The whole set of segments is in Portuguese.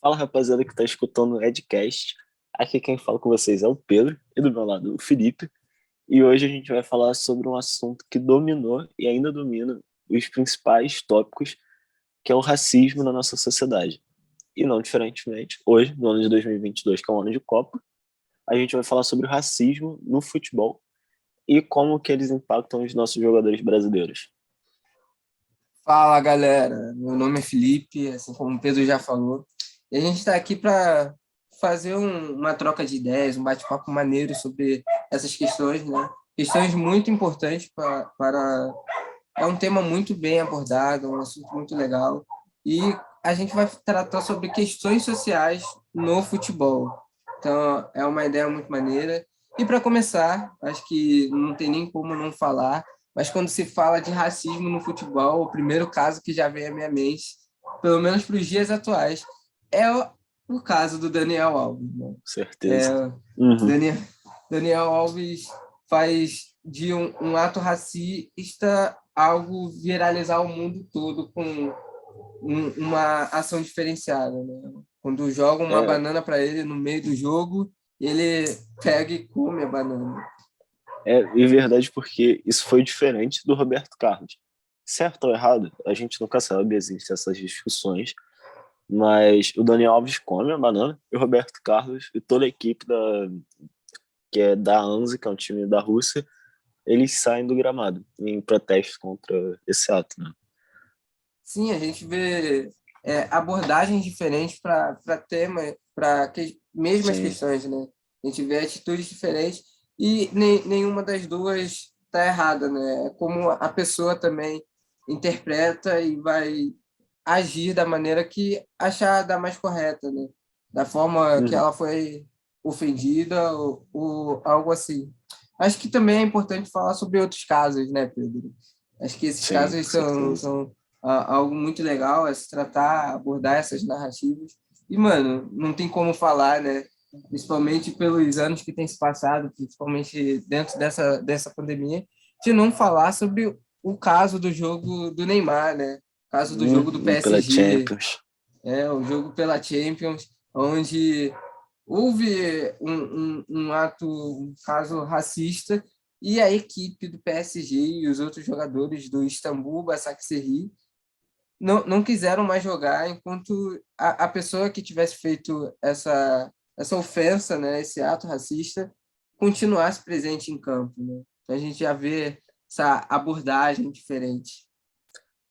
Fala, rapaziada que tá escutando o Edcast. Aqui quem fala com vocês é o Pedro e do meu lado o Felipe. E hoje a gente vai falar sobre um assunto que dominou e ainda domina os principais tópicos, que é o racismo na nossa sociedade. E não diferentemente, hoje, no ano de 2022, que é um ano de Copa, a gente vai falar sobre o racismo no futebol e como que eles impactam os nossos jogadores brasileiros. Fala, galera. Meu nome é Felipe, assim como o Pedro já falou. E a gente está aqui para fazer uma troca de ideias, um bate-papo maneiro sobre essas questões, né? Questões muito importantes para... É um tema muito bem abordado, um assunto muito legal. E a gente vai tratar sobre questões sociais no futebol. Então, é uma ideia muito maneira. E para começar, acho que não tem nem como não falar, mas quando se fala de racismo no futebol, o primeiro caso que já vem à minha mente, pelo menos para os dias atuais, é o caso do Daniel Alves, né? Certeza. Uhum. Daniel, Daniel Alves faz de um ato racista algo viralizar o mundo todo com uma ação diferenciada, né? Quando jogam uma É, banana para ele no meio do jogo, ele pega e come a banana. é verdade porque isso foi diferente do Roberto Carlos. Certo ou errado, a gente nunca sabe, existem essas discussões, mas o Daniel Alves come a banana e o Roberto Carlos e toda a equipe que é da ANZI, que é um time da Rússia, eles saem do gramado em protesto contra esse ato, né? Sim, a gente vê abordagens diferentes para tema, para mesmas Sim. questões, né? A gente vê atitudes diferentes e nenhuma das duas está errada, né? É como a pessoa também interpreta e vai agir da maneira que achar da mais correta, né? Da forma que Uhum. ela foi ofendida ou algo assim. Acho que também é importante falar sobre outros casos, né, Pedro? Acho que esses Sim, casos com são, certeza. são algo muito legal a se tratar, abordar essas narrativas. E, mano, não tem como falar, né? Principalmente pelos anos que têm se passado, principalmente dentro dessa pandemia, de não falar sobre o caso do jogo do Neymar, né? O caso do jogo do Pela PSG, Champions. o jogo pela Champions, onde houve um ato, um caso racista, e a equipe do PSG e os outros jogadores do Istambul Basaksehir não quiseram mais jogar enquanto a pessoa que tivesse feito essa ofensa, né, esse ato racista, continuasse presente em campo, né? Então a gente já vê essa abordagem diferente.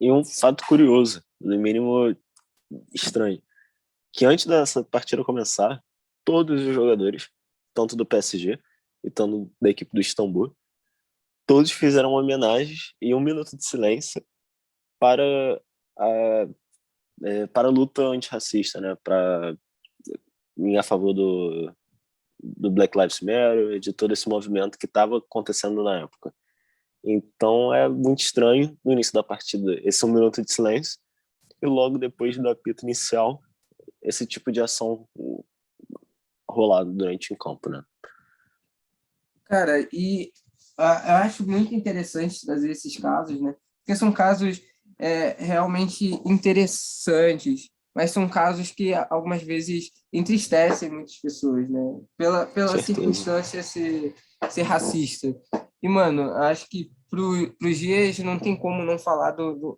E um fato curioso, no mínimo estranho, que antes dessa partida começar, todos os jogadores, tanto do PSG e tanto da equipe do Istambul, todos fizeram homenagens e um minuto de silêncio para a, para a luta antirracista, né? A favor do Black Lives Matter, de todo esse movimento que estava acontecendo na época. Então é muito estranho no início da partida esse um minuto de silêncio e logo depois do apito inicial esse tipo de ação rolado durante o campo, né? Cara, e eu acho muito interessante trazer esses casos, né? Porque são casos realmente interessantes, mas são casos que algumas vezes entristecem muitas pessoas, né? Pela Certeza. circunstância ser racista. E, mano, acho que pros dias não tem como não falar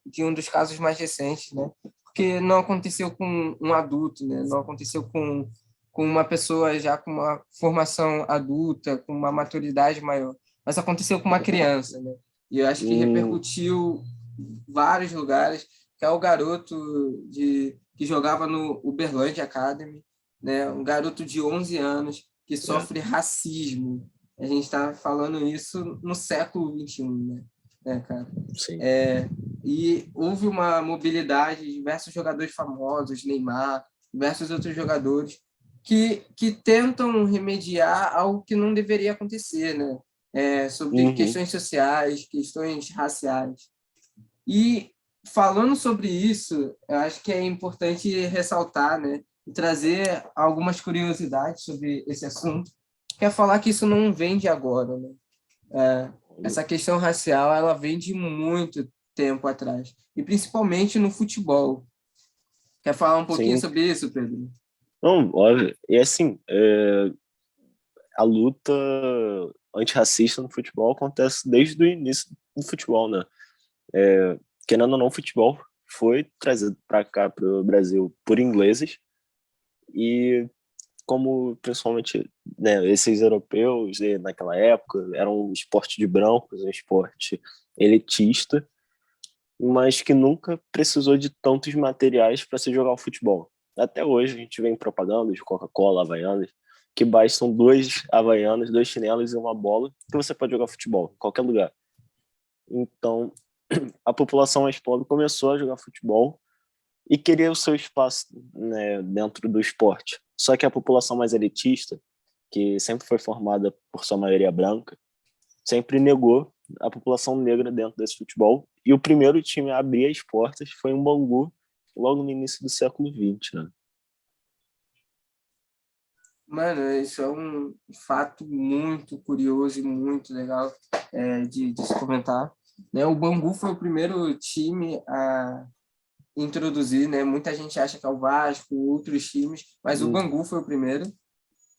de um dos casos mais recentes, né? Porque não aconteceu com um adulto, né? Não aconteceu com uma pessoa já com uma formação adulta, com uma maturidade maior, mas aconteceu com uma criança, né? E eu acho que Hum, repercutiu em vários lugares, que é o garoto que jogava no Uberlândia Academy, né? Um garoto de 11 anos que é, sofre racismo. A gente está falando isso no século XXI, né, cara? sim. E houve uma mobilidade de diversos jogadores famosos, Neymar, diversos outros jogadores, que tentam remediar algo que não deveria acontecer, né? Sobre Uhum. questões sociais, questões raciais. E falando sobre isso, eu acho que é importante ressaltar, né, e trazer algumas curiosidades sobre esse assunto, que é falar que isso não vem de agora, né? Essa questão racial, ela vem de muito tempo atrás, e principalmente no futebol. Quer falar um pouquinho Sim, sobre isso, Pedro? Não, óbvio. E assim, a luta antirracista no futebol acontece desde o início do futebol, né? Querendo ou não, o futebol foi trazido para cá, para o Brasil, por ingleses, e como principalmente, né, esses europeus naquela época eram um esporte de brancos, um esporte elitista, mas que nunca precisou de tantos materiais para se jogar o futebol. Até hoje a gente vê em propaganda de Coca-Cola, Havaianas, que bastam dois Havaianas, dois chinelos e uma bola que você pode jogar futebol em qualquer lugar. Então, a população mais pobre começou a jogar futebol e queria o seu espaço, né, dentro do esporte. Só que a população mais elitista, que sempre foi formada por sua maioria branca, sempre negou a população negra dentro desse futebol. E o primeiro time a abrir as portas foi um Bangu, logo no início do século XX, né? Mano, isso é um fato muito curioso e muito legal de se comentar. Né? O Bangu foi o primeiro time a introduzir, né? Muita gente acha que é o Vasco, outros times, mas o Bangu foi o primeiro.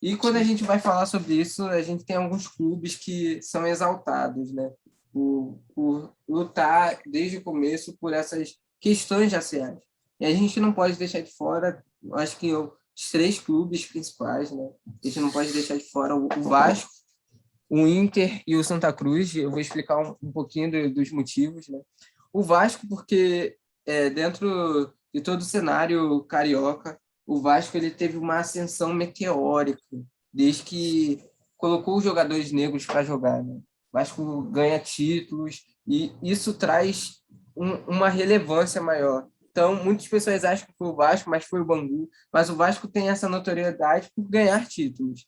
E quando a Sim. gente vai falar sobre isso, a gente tem alguns clubes que são exaltados, né? Por lutar desde o começo por essas questões raciais. E a gente não pode deixar de fora, acho que os três clubes principais, né? A gente não pode deixar de fora o Vasco, o Inter e o Santa Cruz. Eu vou explicar um pouquinho dos motivos, né? O Vasco, porque dentro de todo o cenário carioca, o Vasco ele teve uma ascensão meteórica desde que colocou os jogadores negros para jogar, né? O Vasco ganha títulos e isso traz uma relevância maior. Então, muitas pessoas acham que foi o Vasco, mas foi o Bangu. Mas o Vasco tem essa notoriedade por ganhar títulos.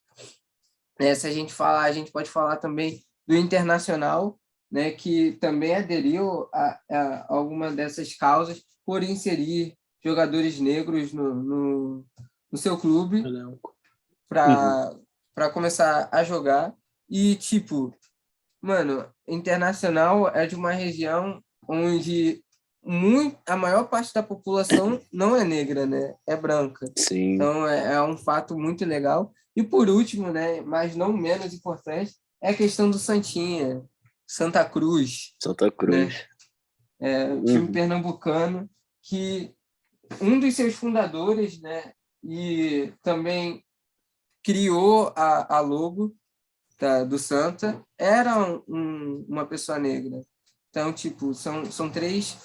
Se a gente falar, a gente pode falar também do Internacional, né, que também aderiu a alguma dessas causas por inserir jogadores negros no seu clube Uhum. para começar a jogar. E, tipo, mano, Internacional é de uma região onde a maior parte da população não é negra, né? É branca. Sim, Então é um fato muito legal. E por último, né, mas não menos importante, é a questão do Santinha, Santa Cruz, Santa né? Cruz. O time Uhum. pernambucano que um dos seus fundadores, né, e também criou a logo do Santa era uma pessoa negra. Então, tipo, são três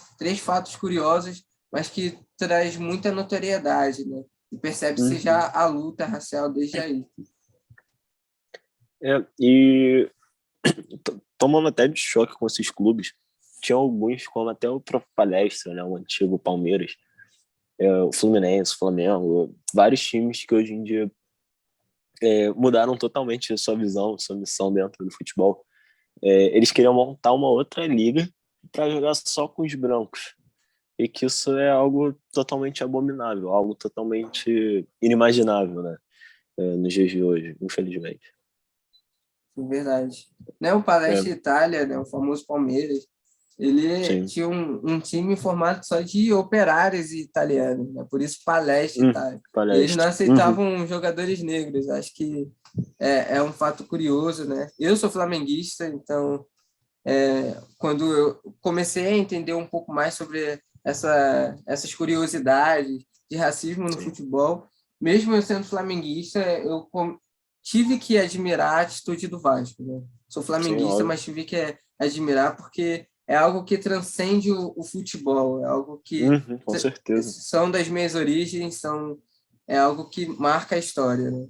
fatos curiosos, mas que traz muita notoriedade, né? E percebe-se Uhum. já a luta racial desde aí. E tomando até de choque com esses clubes, tinha alguns, como até o próprio Palestra, né, o antigo Palmeiras, o Fluminense, o Flamengo, vários times que hoje em dia mudaram totalmente a sua visão, sua missão dentro do futebol. Eles queriam montar uma outra liga para jogar só com os brancos. E que isso é algo totalmente abominável, algo totalmente inimaginável, né? Nos dias de hoje, infelizmente. É verdade. Né, o É, Palestra Itália, né, o famoso Palmeiras, ele sim. tinha um time formado só de operários italianos, né? Por isso Palestra Itália. E eles não Palestra. Uhum. aceitavam jogadores negros. Acho que é um fato curioso, né? Eu sou flamenguista, então quando eu comecei a entender um pouco mais sobre essas curiosidades de racismo no Sim, futebol, mesmo eu sendo flamenguista, tive que admirar a atitude do Vasco, né? Sou sim, flamenguista, óbvio. mas tive que admirar porque é algo que transcende o futebol, é algo que Uhum, com certeza. são das minhas origens, é algo que marca a história, né?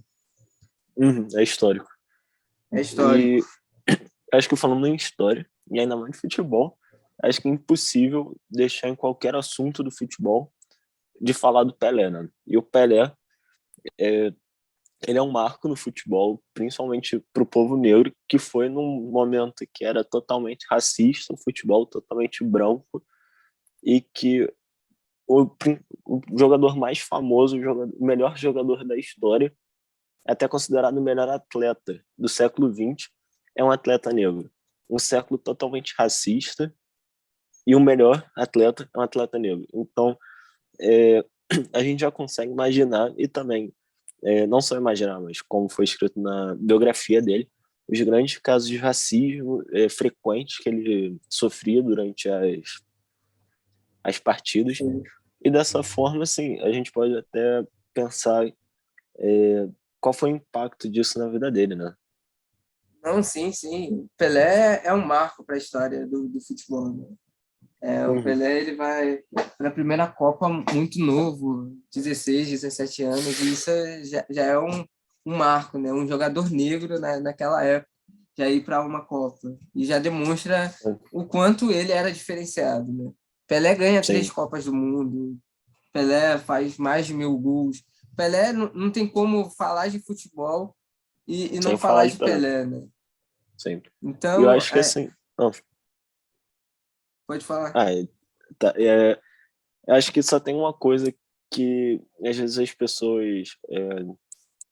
Uhum, é histórico. É histórico. E acho que falando em história, e ainda mais de futebol, acho que é impossível deixar em qualquer assunto do futebol de falar do Pelé, né? E o Pelé, ele é um marco no futebol, principalmente para o povo negro, que foi num momento que era totalmente racista, um futebol totalmente branco, e que o, o jogador mais famoso, o melhor jogador da história, até considerado o melhor atleta do século XX, é um atleta negro. Um século totalmente racista e o melhor atleta é um atleta negro. Então, a gente já consegue imaginar e também não só imaginar, mas como foi escrito na biografia dele, os grandes casos de racismo frequentes que ele sofria durante as partidas. Sim. E dessa forma, assim, a gente pode até pensar qual foi o impacto disso na vida dele, né? Não, sim, sim. Pelé é um marco para a história do futebol, né? O Uhum. Pelé ele vai para a primeira Copa muito novo, 16, 17 anos, e isso já é um marco, né? Um jogador negro naquela época já ir para uma Copa. E já demonstra o quanto ele era diferenciado, né? Pelé ganha três Sim, Copas do Mundo, Pelé faz mais de 1.000 gols. Pelé não tem como falar de futebol e não sem falar falar de de Pelé, Pelé, né? sempre. E eu Então, acho que assim, não, pode falar. ah, tá, eu acho que só tem uma coisa que às vezes as pessoas,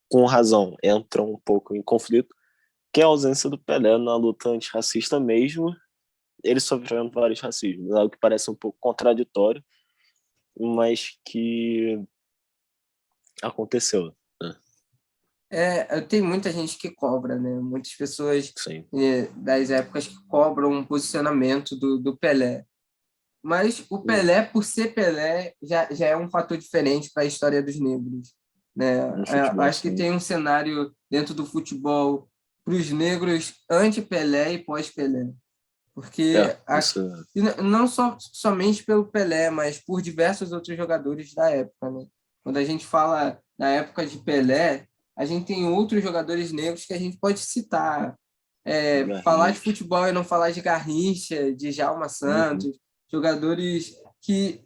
com razão, entram um pouco em conflito, que é a ausência do Pelé na luta antirracista mesmo, ele sofrendo vários racismos, algo que parece um pouco contraditório, mas que aconteceu, né? Tem muita gente que cobra, né? Muitas pessoas Sim. das épocas que cobram um posicionamento do Pelé. Mas o Hum, Pelé, por ser Pelé, já é um fator diferente para a história dos negros, né? no futebol, Acho que sim. tem um cenário dentro do futebol para os negros anti-Pelé e pós-Pelé. Porque Isso e não somente pelo Pelé, mas por diversos outros jogadores da época, né? Quando a gente fala na época de Pelé, a gente tem outros jogadores negros que a gente pode citar. Falar de Garrincha. futebol e não falar de Garrincha, de Djalma Uhum, Santos, jogadores que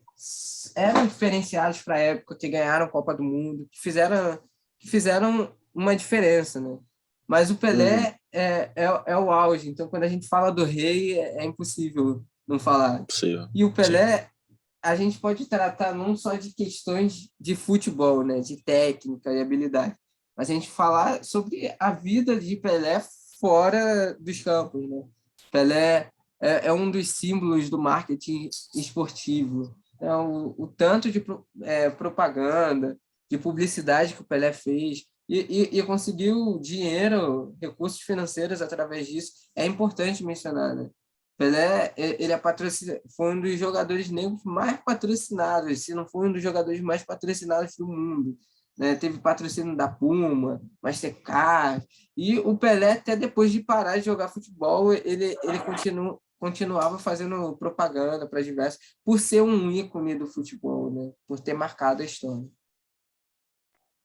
eram diferenciados para a época, que ganharam Copa do Mundo, que fizeram uma diferença, né? Mas o uhum, Pelé é o auge. Então, quando a gente fala do rei, é impossível não falar. possível. E o Sim. Pelé, a gente pode tratar não só de questões de futebol, né, de técnica e habilidade, mas a gente falar sobre a vida de Pelé fora dos campos, né? Pelé é um dos símbolos do marketing esportivo. Então, o tanto de propaganda, de publicidade que o Pelé fez e conseguiu dinheiro, recursos financeiros através disso, é importante mencionar, né? Pelé, ele foi um dos jogadores negros mais patrocinados, se não foi um dos jogadores mais patrocinados do mundo, né? Teve patrocínio da Puma, Mastercard, e o Pelé, até depois de parar de jogar futebol, ele continuava fazendo propaganda para diversos, por ser um ícone do futebol, né? Por ter marcado a história.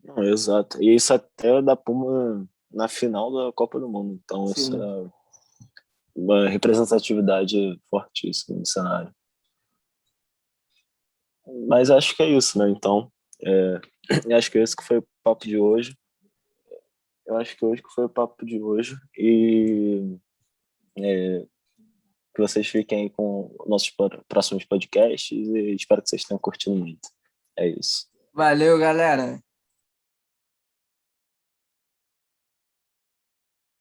Não, exato. E isso até da Puma na final da Copa do Mundo. Então, isso Sim. é uma representatividade fortíssima no cenário. Mas acho que é isso, né? Então, eu acho que esse que foi o papo de hoje. Eu acho que hoje que foi o papo de hoje. E que vocês fiquem aí com nossos próximos podcasts e espero que vocês tenham curtido muito. É isso. Valeu, galera!